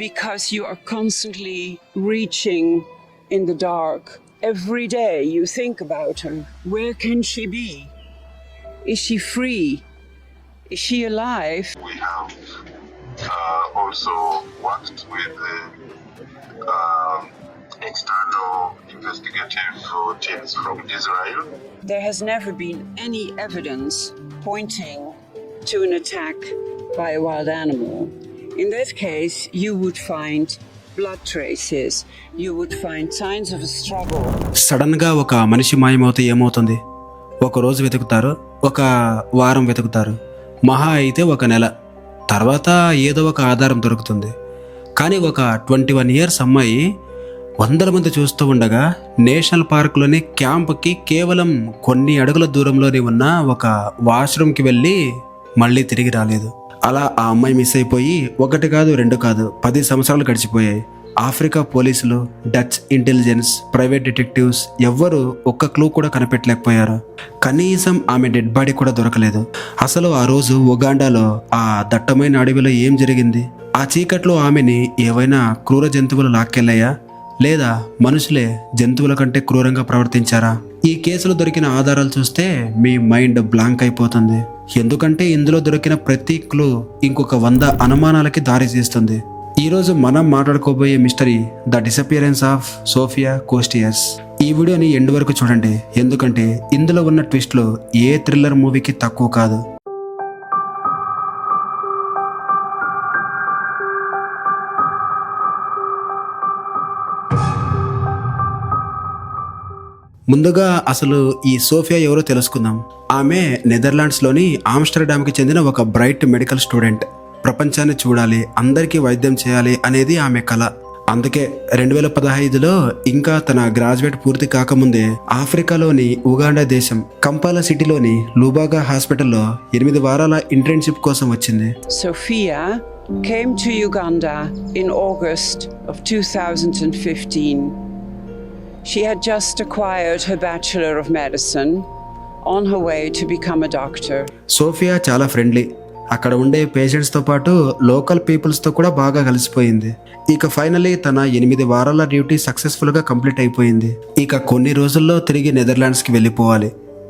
because you are constantly reaching in the dark. Every day you think about her. Where can she be? Is she free? Is she alive? We have also worked with external investigative teams from Israel. There has never been any evidence pointing to an attack by a wild animal. In that case, you would find blood traces. You would find signs of a struggle. Sudden గా ఒక మనిషి మాయమవుతే ఏమవుతుంది? ఒక రోజు వెతుకుతారు, ఒక వారం వెతుకుతారు, మహా అయితే ఒక నెల, తర్వాత ఏదో ఒక ఆధారం దొరుకుతుంది. కానీ ఒక 21 years అమ్మాయి 100 మంది చూస్తూ ఉండగా నేషనల్ పార్క్లోని క్యాంప్కి కేవలం కొన్ని అడుగుల దూరంలోనే ఉన్న ఒక వాష్రూమ్కి వెళ్ళి మళ్ళీ తిరిగి రాలేదు. అలా ఆ అమ్మాయి మిస్ అయిపోయి 1 కాదు 2 కాదు 10 సంవత్సరాలు గడిచిపోయాయి. ఆఫ్రికా పోలీసులు, డచ్ ఇంటెలిజెన్స్, ప్రైవేట్ డిటెక్టివ్స్ ఎవ్వరూ ఒక్క క్లూ కూడా కనిపెట్టలేకపోయారు. కనీసం ఆమె డెడ్ బాడీ కూడా దొరకలేదు. అసలు ఆ రోజు ఉగాండాలో ఆ దట్టమైన అడవిలో ఏం జరిగింది? ఆ చీకట్లో ఆమెని ఏవైనా క్రూర జంతువులు లాక్కెళ్ళాయా, లేదా మనుషులే జంతువుల కంటే క్రూరంగా ప్రవర్తించారా? ఈ కేసులో దొరికిన ఆధారాలు చూస్తే మీ మైండ్ బ్లాంక్ అయిపోతుంది. ఎందుకంటే ఇందులో దొరికిన ప్రతి క్లూ ఇంకొక 100 అనుమానాలకి దారి తీస్తుంది. ఈరోజు మనం మాట్లాడుకోబోయే mystery the disappearance of Sofia Kostius. ఈ వీడియోని ఎండ్ వరకు చూడండి, ఎందుకంటే ఇందులో ఉన్న ట్విస్ట్లు ఏ థ్రిల్లర్ మూవీకి తక్కువ కాదు. ముందుగా అసలు ఈ సోఫియా ఎవరో తెలుసుకుందాం. ఆమె నెదర్లాండ్స్లోని ఆమ్స్టర్డామ్కి చెందిన ఒక బ్రైట్ మెడికల్ స్టూడెంట్. ప్రపంచాన్ని చూడాలి, అందరికీ వైద్యం చేయాలి అనేది ఆమె కళ. అందుకే 2015లో ఇంకా తన గ్రాడ్యుయేట్ పూర్తి కాకముందే ఆఫ్రికాలోని ఉగాండా దేశం కంపాలా సిటీలోని లూబాగా హాస్పిటల్లో 8 వారాల ఇంటర్న్షిప్ కోసం వచ్చింది. Sophia came to Uganda in August of 2015. She had just acquired her Bachelor of Medicine on her way to become a doctor. Sophia చాలా ఫ్రెండ్లీ. అక్కడ ఉండే పేషెంట్స్తో పాటు లోకల్ పీపుల్స్తో కూడా బాగా కలిసిపోయింది. ఇక ఫైనలీ తన 8 వారాల డ్యూటీ సక్సెస్ఫుల్గా కంప్లీట్ అయిపోయింది. ఇక కొన్ని రోజుల్లో తిరిగి నెదర్లాండ్స్కి వెళ్ళిపోవాలి.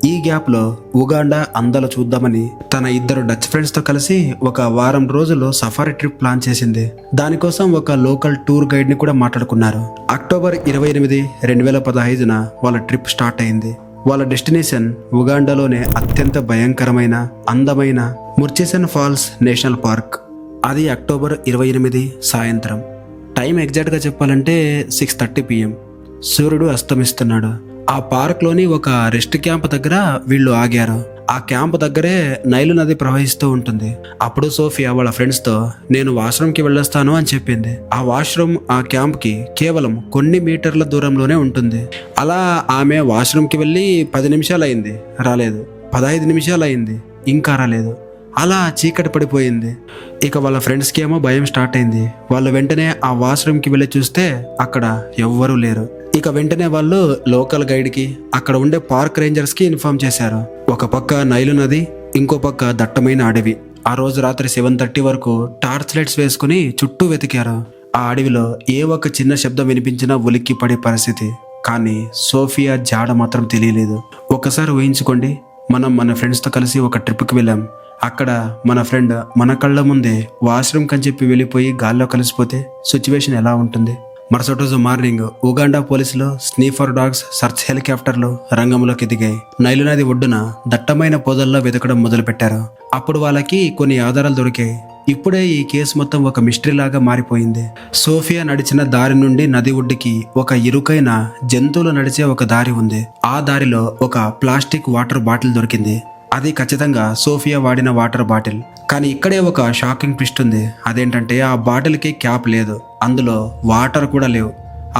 ఈ గ్యాప్లో ఉగాండా అందాలు చూద్దామని తన 2 డచ్ ఫ్రెండ్స్తో కలిసి ఒక వారం రోజులు సఫారీ ట్రిప్ ప్లాన్ చేసింది. దానికోసం ఒక లోకల్ టూర్ గైడ్ని కూడా మాట్లాడుకున్నారు. అక్టోబర్ 28, 2015న వాళ్ళ ట్రిప్ స్టార్ట్ అయింది. వాళ్ళ డెస్టినేషన్ ఉగాండాలోనే అత్యంత భయంకరమైన, అందమైన ముర్చిసన్ ఫాల్స్ నేషనల్ పార్క్. అది అక్టోబర్ 28 సాయంత్రం. టైం ఎగ్జాక్ట్గా చెప్పాలంటే 6:30 PM. సూర్యుడు అస్తమిస్తున్నాడు. ఆ పార్క్లోని ఒక రెస్ట్ క్యాంప్ దగ్గర వీళ్ళు ఆగారు. ఆ క్యాంప్ దగ్గరే నైలు నది ప్రవహిస్తూ ఉంటుంది. అప్పుడు సోఫియా వాళ్ళ ఫ్రెండ్స్తో నేను వాష్రూమ్కి వెళ్ళొస్తాను అని చెప్పింది. ఆ వాష్రూమ్ ఆ క్యాంప్కి కేవలం కొన్ని మీటర్ల దూరంలోనే ఉంటుంది. అలా ఆమె వాష్రూమ్కి వెళ్ళి 10 నిమిషాలు అయింది, రాలేదు. 15 నిమిషాలు అయింది, ఇంకా రాలేదు. అలా చీకటి పడిపోయింది. ఇక వాళ్ళ ఫ్రెండ్స్కి ఏమో భయం స్టార్ట్ అయింది. వాళ్ళు వెంటనే ఆ వాష్రూమ్కి వెళ్ళి చూస్తే అక్కడ ఎవ్వరూ లేరు. ఇక వెంటనే వాళ్ళు లోకల్ గైడ్కి, అక్కడ ఉండే పార్క్ రేంజర్స్కి ఇన్ఫార్మ్ చేశారు. ఒక పక్క నైలు నది, ఇంకో పక్క దట్టమైన అడవి. ఆ రోజు రాత్రి 7:30 వరకు టార్చ్ లైట్స్ వేసుకుని చుట్టూ వెతికారు. ఆ అడవిలో ఏ ఒక్క చిన్న శబ్దం వినిపించినా ఉలిక్కి పడే పరిస్థితి. కానీ సోఫియా జాడ మాత్రం తెలియలేదు. ఒకసారి ఊహించుకోండి, మనం మన ఫ్రెండ్స్తో కలిసి ఒక ట్రిప్కి వెళ్ళాం. అక్కడ మన ఫ్రెండ్ మన కళ్ళ ముందే వాష్రూమ్ కని చెప్పి వెళ్ళిపోయి గాల్లో కలిసిపోతే సిచ్యువేషన్ ఎలా ఉంటుంది? మరుసటి రోజు మార్నింగ్ ఉగాండా పోలీసులు స్నీఫర్ డాగ్స్, సర్చ్ హెలికాప్టర్లు రంగంలోకి దిగాయి. నైలు నది ఒడ్డున దట్టమైన పొదల్లో వెతకడం మొదలుపెట్టారు. అప్పుడు వాళ్ళకి కొన్ని ఆధారాలు దొరికాయి. ఇప్పుడే ఈ కేసు మొత్తం ఒక మిస్టరీ లాగా మారిపోయింది. సోఫియా నడిచిన దారి నుండి నది ఒడ్డుకి ఒక ఇరుకైన జంతువులు నడిచే ఒక దారి ఉంది. ఆ దారిలో ఒక ప్లాస్టిక్ వాటర్ బాటిల్ దొరికింది. అది ఖచ్చితంగా సోఫియా వాడిన వాటర్ బాటిల్. కానీ ఇక్కడే ఒక షాకింగ్ ట్విస్ట్ ఉంది. అదేంటంటే ఆ బాటిల్కి క్యాప్ లేదు, అందులో వాటర్ కూడా లేవు.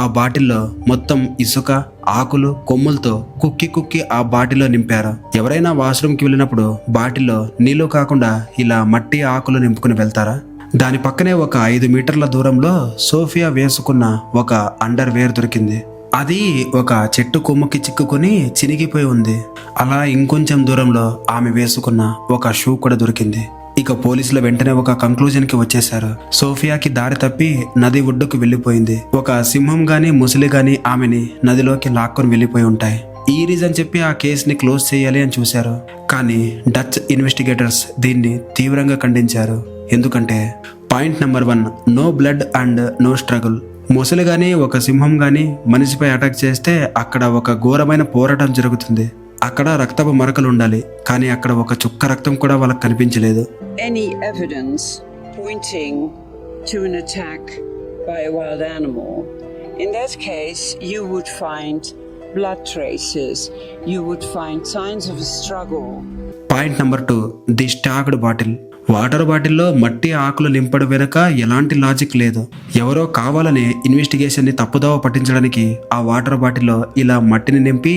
ఆ బాటిల్లో మొత్తం ఇసుక, ఆకులు, కొమ్ములతో కుక్కి ఆ బాటిల్లో నింపారు. ఎవరైనా వాష్రూమ్కి వెళ్ళినప్పుడు బాటిల్లో నీళ్లు కాకుండా ఇలా మట్టి, ఆకులు నింపుకుని వెళ్తారా? దాని పక్కనే ఒక 5 మీటర్ల దూరంలో సోఫియా వేసుకున్న ఒక అండర్ వేర్ దొరికింది. అది ఒక చెట్టు కొమ్మకి చిక్కుకొని చినిగిపోయి ఉంది. అలా ఇంకొంచెం దూరంలో ఆమె వేసుకున్న ఒక షూ కూడా దొరికింది. ఇక పోలీసులు వెంటనే ఒక కంక్లూజన్ కి వచ్చేశారు. సోఫియాకి దారి తప్పి నది ఒడ్డుకు వెళ్లిపోయింది. ఒక సింహం గాని ముసలి గాని ఆమెని నదిలోకి లాక్కొని వెళ్లిపోయి ఉంటాయి. ఈ రీజన్ చెప్పి ఆ కేసుని క్లోజ్ చేయాలి అని చూశారు. కానీ డచ్ ఇన్వెస్టిగేటర్స్ దీన్ని తీవ్రంగా ఖండించారు. ఎందుకంటే point number 1, no blood and no struggle. ముసలి గాని ఒక సింహం గాని మనిషిపై అటాక్ చేస్తే అక్కడ ఒక ఘోరమైన పోరాటం జరుగుతుంది. అక్కడ రక్తపు మరకలు ఉండాలి, కానీ అక్కడ ఒక చుక్క రక్తం కూడా వాళ్ళకి కనిపించలేదు. Any evidence pointing to an attack by a wild animal, in that case you would find blood traces, you would find signs of a struggle. Point number 2, the stacked bottle. Water బాటిల్లో మట్టి ఆకులు నింపడం వెనుక ఎలాంటి logic లేదు. ఎవరో కావాలని investigation ని తప్పుదోవ పట్టించడానికి ఆ వాటర్ బాటిల్లో ఇలా మట్టిని నింపి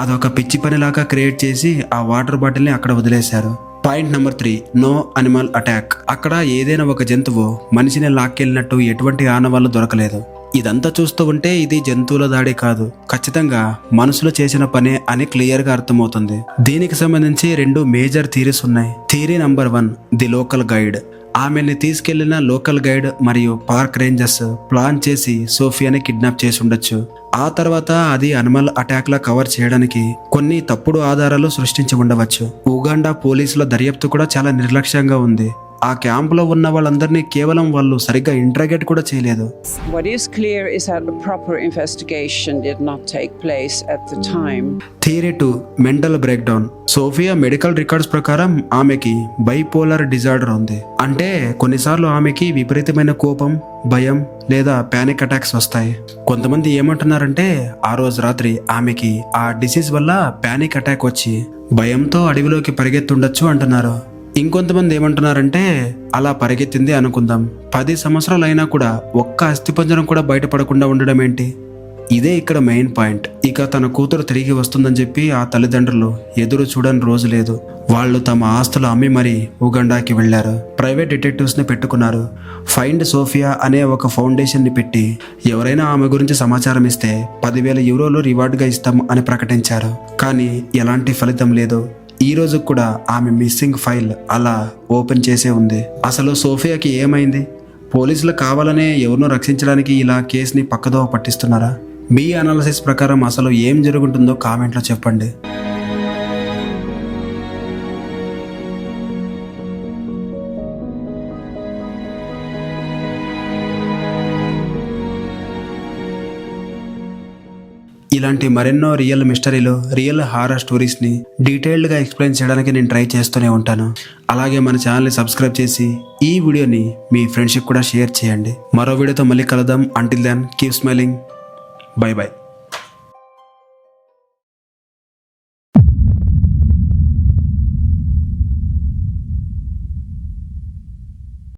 అదొక పిచ్చి పనిలాగా క్రియేట్ చేసి ఆ వాటర్ బాటిల్ని అక్కడ వదిలేశారు. Point number 3, no animal attack. అక్కడ ఏదైనా ఒక జంతువు మనిషిని లాక్కెళ్ళినట్టు ఎటువంటి ఆనవాళ్లు దొరకలేదు. ఇదంతా చూస్తూ ఉంటే ఇది జంతువుల దాడి కాదు, ఖచ్చితంగా మనుషులు చేసిన పనే అని క్లియర్ గా అర్థమవుతుంది. దీనికి సంబంధించి 2 మేజర్ థీరీస్ ఉన్నాయి. Theory number 1, the local guide. ఆమెని తీసుకెళ్లిన లోకల్ గైడ్ మరియు పార్క్ రేంజర్స్ ప్లాన్ చేసి సోఫియాని కిడ్నాప్ చేసి ఉండొచ్చు. ఆ తర్వాత అది అనిమల్ అటాక్ లా కవర్ చేయడానికి కొన్ని తప్పుడు ఆధారాలు సృష్టించి ఉండవచ్చు. ఉగాండా పోలీసుల దర్యాప్తు కూడా చాలా నిర్లక్ష్యంగా ఉంది. ఆ క్యాంపులో ఉన్న వాళ్ళందరినీ కేవలం వాళ్ళు సరిగ్గా ఇంట్రాగేట్ కూడా చేయలేదు. What is clear is that a proper investigation did not take place at the time. Theory 2, mental break down. Sophia medical records ప్రకారం ఆమెకి బైపోలర్ డిజార్డర్ ఉంది. అంటే కొన్నిసార్లు ఆమెకి విపరీతమైన కోపం, భయం లేదా పానిక్ అటాక్స్ వస్తాయి. కొంతమంది ఏమంటున్నారంటే ఆ రోజు రాత్రి ఆమెకి ఆ డిసీజ్ వల్ల పానిక్ అటాక్ వచ్చి భయంతో అడవిలోకి పరిగెత్తుండొచ్చు అంటున్నారు. ఇంకొంతమంది ఏమంటున్నారంటే అలా పరిగెత్తింది అనుకుందాం, 10 సంవత్సరాలు అయినా కూడా ఒక్క అస్థిపంజరం కూడా బయటపడకుండా ఉండడం ఏంటి? ఇదే ఇక్కడ మెయిన్ పాయింట్. ఇక తన కూతురు తిరిగి వస్తుందని చెప్పి ఆ తల్లిదండ్రులు ఎదురు చూడని రోజు లేదు. వాళ్ళు తమ ఆస్తులు అమ్మి మరీ ఉగాండాకి వెళ్లారు. ప్రైవేట్ డిటెక్టివ్స్ ని పెట్టుకున్నారు. ఫైండ్ సోఫియా అనే ఒక ఫౌండేషన్ ని పెట్టి ఎవరైనా ఆమె గురించి సమాచారం ఇస్తే 10,000 యూరోలు రివార్డుగా ఇస్తాం అని ప్రకటించారు. కానీ ఎలాంటి ఫలితం లేదు. ఈ రోజు కూడా ఆమె మిస్సింగ్ ఫైల్ అలా ఓపెన్ చేసే ఉంది. అసలు సోఫియాకి ఏమైంది? పోలీసులు కావాలనే ఎవరినో రక్షించడానికి ఇలా కేసుని పక్కదోవ పట్టిస్తున్నారా? మీ అనాలిసిస్ ప్రకారం అసలు ఏం జరుగుతుందో కామెంట్లో చెప్పండి. ఇలాంటి మరెన్నో రియల్ మిస్టరీలు, రియల్ హారర్ స్టోరీస్ని డీటెయిల్డ్గా ఎక్స్ప్లెయిన్ చేయడానికి నేను ట్రై చేస్తూనే ఉంటాను. అలాగే మన ఛానల్ని సబ్స్క్రైబ్ చేసి ఈ వీడియోని మీ ఫ్రెండ్స్కి కూడా షేర్ చేయండి. మరో వీడియోతో మళ్ళీ కలుద్దాం. Until then keep smiling. Bye by.